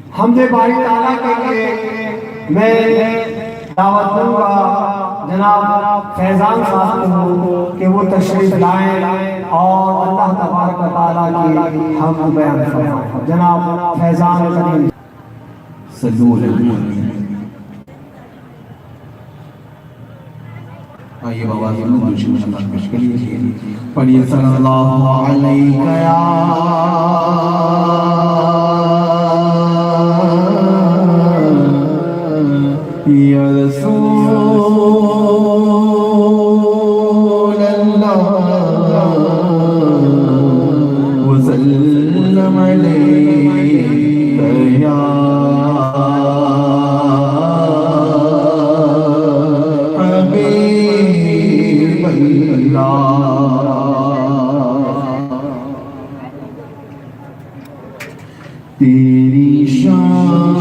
حمد باری تعالیٰ کے لیے میں دعوت دوں گا جناب فیضان صاحب کو کہ وہ تشریف لائیں اور اللہ تبارک و تعالیٰ کی حمد بیان فرمائیں۔ جناب فیضان کریم صلو علیہ آئیے بابا جی میں دوشی مشکل پیش کریے پڑھیے صلی اللہ علیہ یا رسول اللہ وسلم علیہ یا حبیب اللہ تیری شان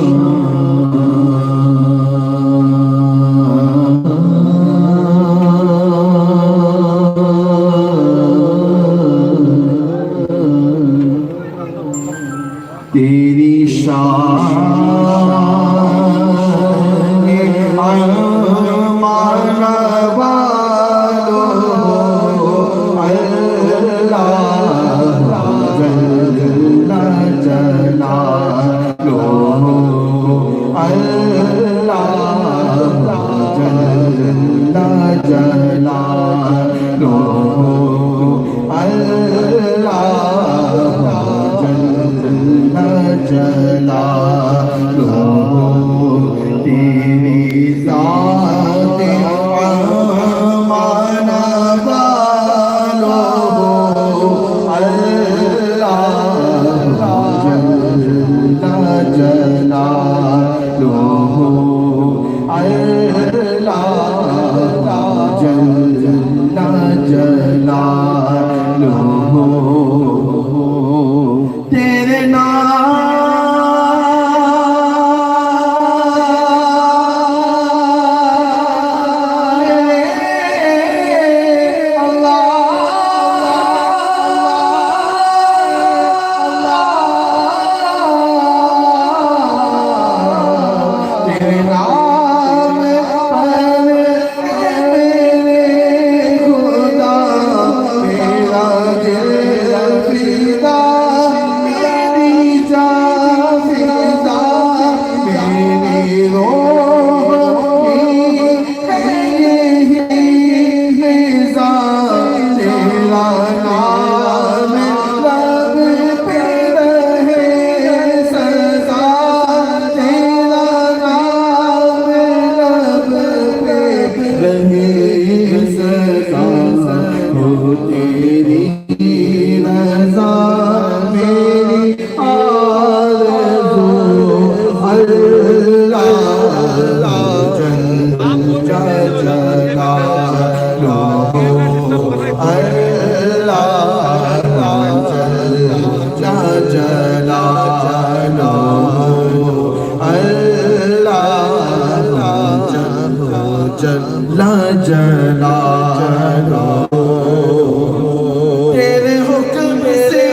تیری شان مان والو اللہ جل جلالو اللہ جل جلالو جلالو تیری ذات مان والو اللہ جل جلالو اللہ جل جلالو تیرے تیرے حکم سے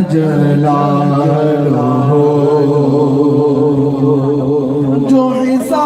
جلالہ جو حساب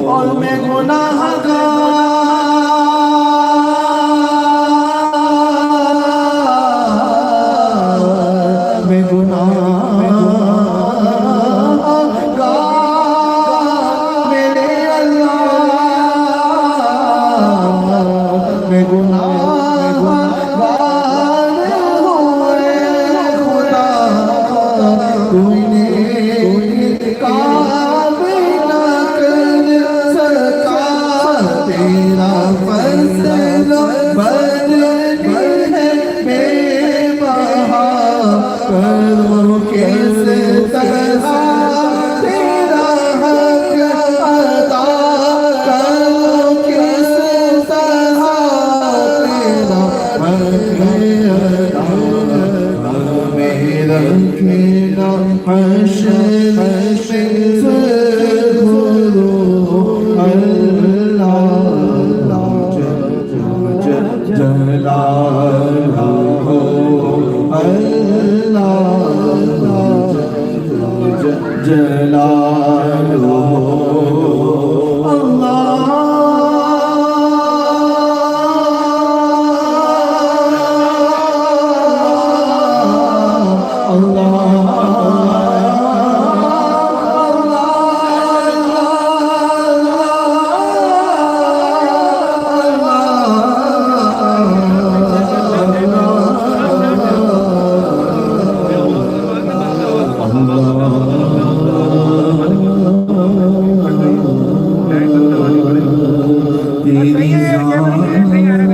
اور میں صحیح ہے